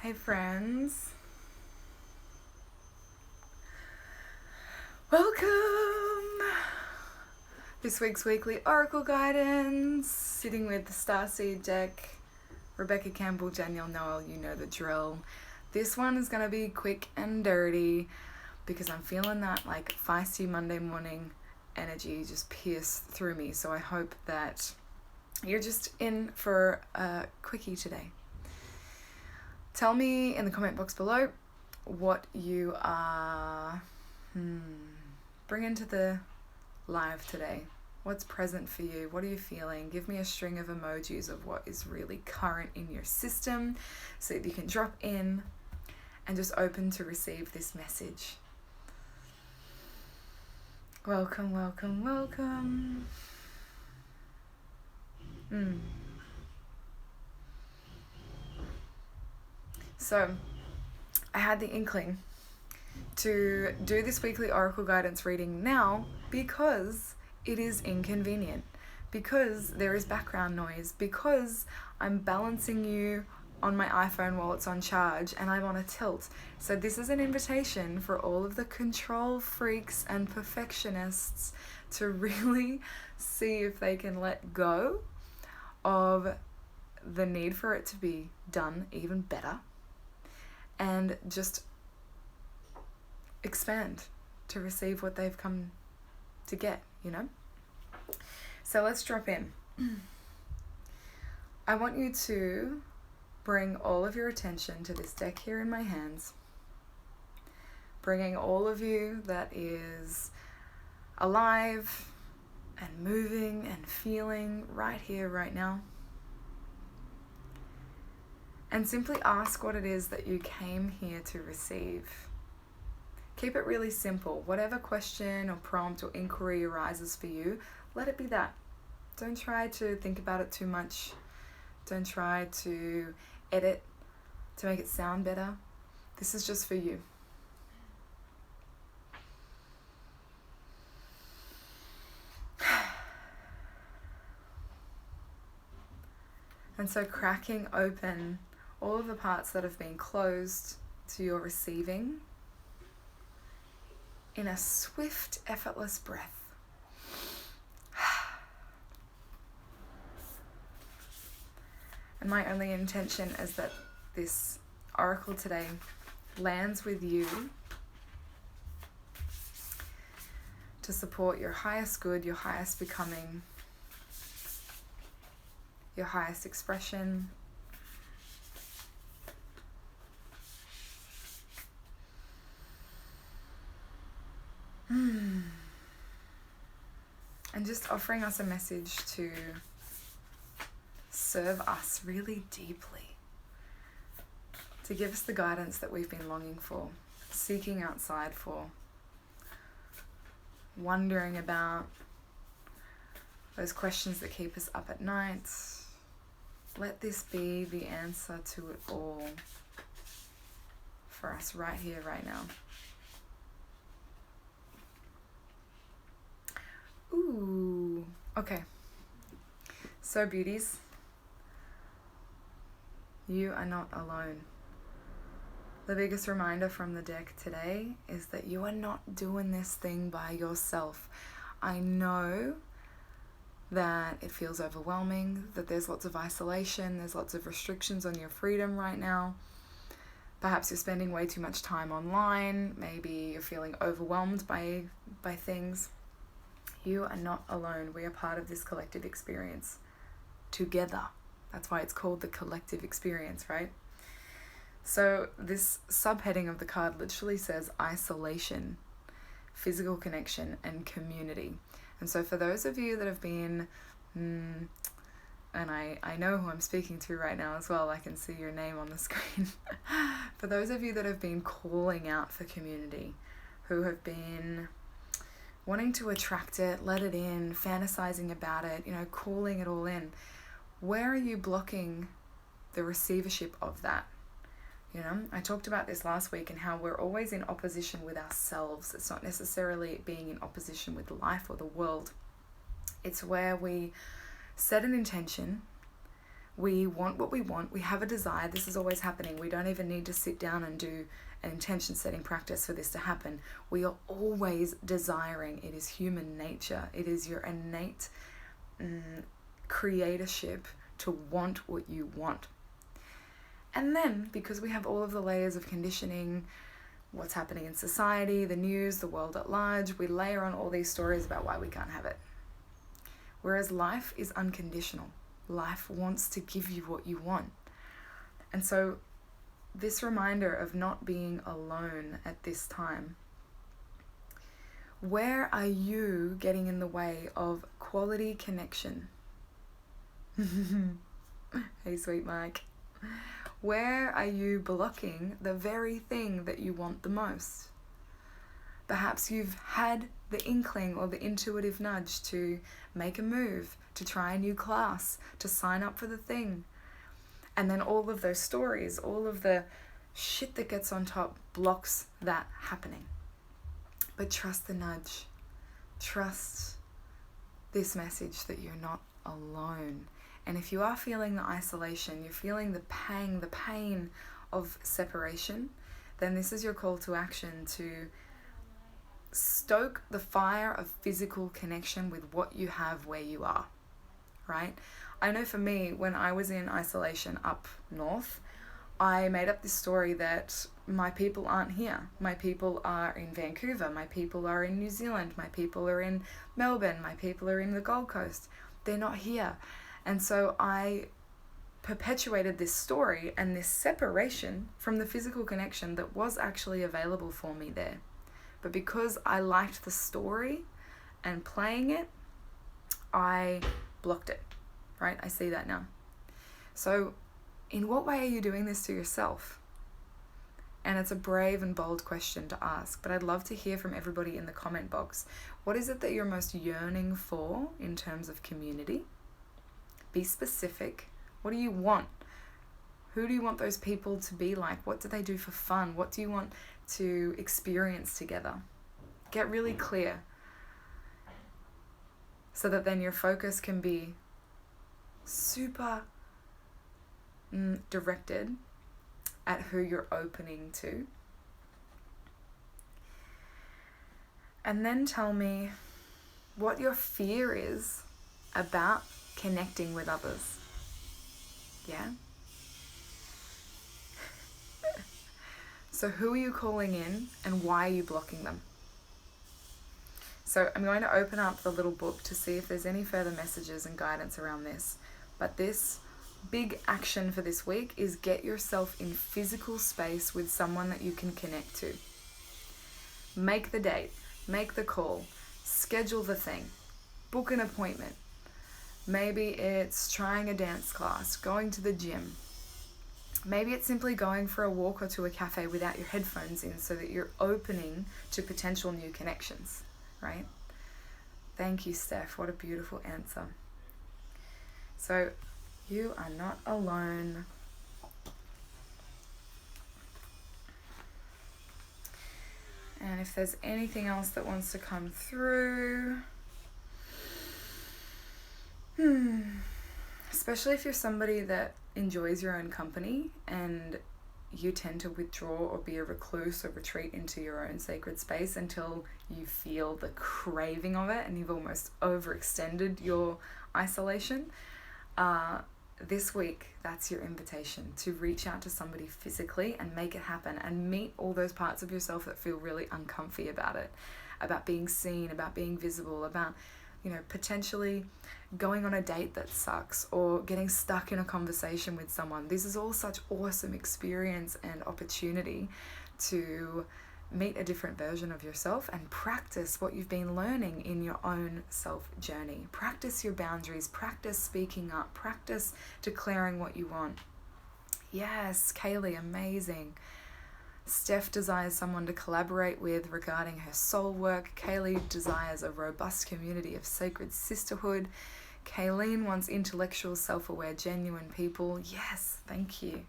Hey friends, welcome! This week's weekly oracle guidance, sitting with the Starseed deck, Rebecca Campbell, Danielle Noel, you know the drill. This one is going to be quick and dirty because I'm feeling that like feisty Monday morning energy just pierce through me. So I hope that you're just in for a quickie today. Tell me in the comment box below what you are bringing to the live today. What's present for you? What are you feeling? Give me a string of emojis of what is really current in your system so that you can drop in and just open to receive this message. Welcome, welcome, welcome. So, I had the inkling to do this weekly oracle guidance reading now because it is inconvenient, because there is background noise, because I'm balancing you on my iPhone while it's on charge and I'm on a tilt. So this is an invitation for all of the control freaks and perfectionists to really see if they can let go of the need for it to be done even better and just expand to receive what they've come to get, you know? So let's drop in. I want you to bring all of your attention to this deck here in my hands, bringing all of you that is alive and moving and feeling right here, right now. And simply ask what it is that you came here to receive. Keep it really simple. Whatever question or prompt or inquiry arises for you, let it be that. Don't try to think about it too much. Don't try to edit to make it sound better. This is just for you. And so cracking open all of the parts that have been closed to your receiving in a swift, effortless breath. And my only intention is that this oracle today lands with you to support your highest good, your highest becoming, your highest expression. And just offering us a message to serve us really deeply, to give us the guidance that we've been longing for, seeking outside for, wondering about those questions that keep us up at night. Let this be the answer to it all for us right here, right now. Ooh, okay. So beauties, you are not alone. The biggest reminder from the deck today is that you are not doing this thing by yourself. I know that it feels overwhelming, that there's lots of isolation, there's lots of restrictions on your freedom right now. Perhaps you're spending way too much time online. Maybe you're feeling overwhelmed by things. You are not alone. We are part of this collective experience together. That's why it's called the collective experience, right? So this subheading of the card literally says isolation, physical connection, and community. And so for those of you that have been, and I know who I'm speaking to right now as well, I can see your name on the screen. For those of you that have been calling out for community, who have been wanting to attract it, let it in, fantasizing about it, calling it all in, where are you blocking the receivership of that? I talked about this last week and how we're always in opposition with ourselves. It's not necessarily being in opposition with life or the world. It's where we set an intention, We want what we want. We have a desire. This is always happening. We don't even need to sit down and do an intention setting practice for this to happen. We are always desiring. It is human nature. It is your innate creatorship to want what you want. And then, because we have all of the layers of conditioning, what's happening in society, the news, the world at large, we layer on all these stories about why we can't have it. Whereas life is unconditional. Life wants to give you what you want. And so this reminder of not being alone at this time, where are you getting in the way of quality connection? Hey, sweet Mike. Where are you blocking the very thing that you want the most? Perhaps you've had the inkling or the intuitive nudge to make a move, to try a new class, to sign up for the thing. And then all of those stories, all of the shit that gets on top blocks that happening. But trust the nudge. Trust this message that you're not alone. And if you are feeling the isolation, you're feeling the pain of separation, then this is your call to action to stoke the fire of physical connection with what you have where you are, right? I know for me, when I was in isolation up north, I made up this story that my people aren't here. My people are in Vancouver. My people are in New Zealand. My people are in Melbourne. My people are in the Gold Coast. They're not here. And so I perpetuated this story and this separation from the physical connection that was actually available for me there. But because I liked the story and playing it, I blocked it, right? I see that now. So in what way are you doing this to yourself? And it's a brave and bold question to ask, but I'd love to hear from everybody in the comment box. What is it that you're most yearning for in terms of community? Be specific. What do you want? Who do you want those people to be like? What do they do for fun? What do you want to experience together? Get really clear so that then your focus can be super directed at who you're opening to. And then tell me what your fear is about connecting with others. Yeah? So who are you calling in and why are you blocking them? So I'm going to open up the little book to see if there's any further messages and guidance around this. But this big action for this week is get yourself in physical space with someone that you can connect to. Make the date, make the call, schedule the thing, book an appointment. Maybe it's trying a dance class, going to the gym. Maybe it's simply going for a walk or to a cafe without your headphones in so that you're opening to potential new connections, right? Thank you, Steph. What a beautiful answer. So you are not alone. And if there's anything else that wants to come through, especially if you're somebody that enjoys your own company and you tend to withdraw or be a recluse or retreat into your own sacred space until you feel the craving of it and you've almost overextended your isolation, this week, that's your invitation to reach out to somebody physically and make it happen and meet all those parts of yourself that feel really uncomfy about it, about being seen, about being visible, about, potentially going on a date that sucks or getting stuck in a conversation with someone. This is all such awesome experience and opportunity to meet a different version of yourself and practice what you've been learning in your own self journey. Practice your boundaries, practice speaking up, practice declaring what you want. Yes, Kaylee, amazing. Steph desires someone to collaborate with regarding her soul work. Kaylee desires a robust community of sacred sisterhood. Kayleen wants intellectual, self-aware, genuine people. Yes, thank you.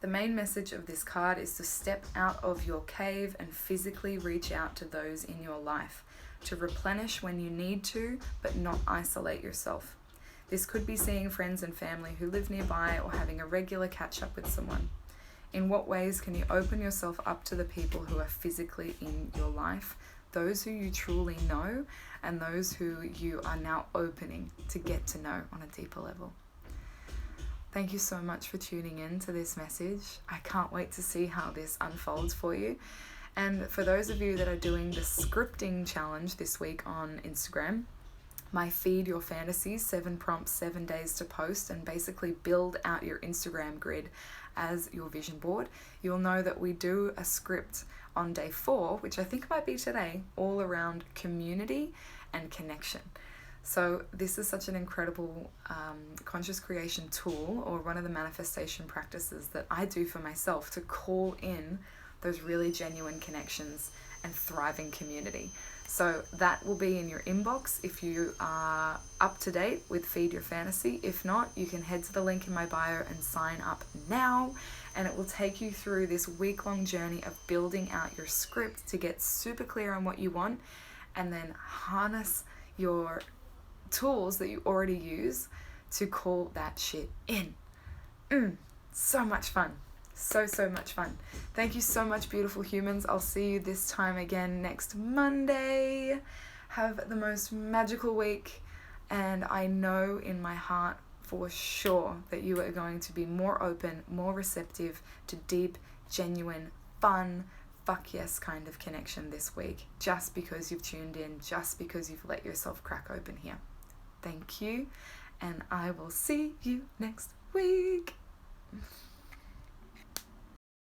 The main message of this card is to step out of your cave and physically reach out to those in your life, to replenish when you need to, but not isolate yourself. This could be seeing friends and family who live nearby or having a regular catch-up with someone. In what ways can you open yourself up to the people who are physically in your life, those who you truly know, and those who you are now opening to get to know on a deeper level? Thank you so much for tuning in to this message. I can't wait to see how this unfolds for you. And for those of you that are doing the scripting challenge this week on Instagram, my Feed Your Fantasies, 7 prompts, 7 days to post, and basically build out your Instagram grid as your vision board. You'll know that we do a script on day 4, which I think might be today, all around community and connection. So this is such an incredible conscious creation tool, or one of the manifestation practices that I do for myself to call in those really genuine connections and thriving community. So that will be in your inbox if you are up to date with Feed Your Fantasy. If not, you can head to the link in my bio and sign up now, and it will take you through this week-long journey of building out your script to get super clear on what you want, and then harness your tools that you already use to call that shit in. So much fun. So much fun. Thank you so much, beautiful humans. I'll see you this time again next Monday. Have the most magical week, and I know in my heart for sure that you are going to be more open, more receptive to deep, genuine, fun, fuck yes kind of connection this week, just because you've tuned in, just because you've let yourself crack open here. Thank you, and I will see you next week.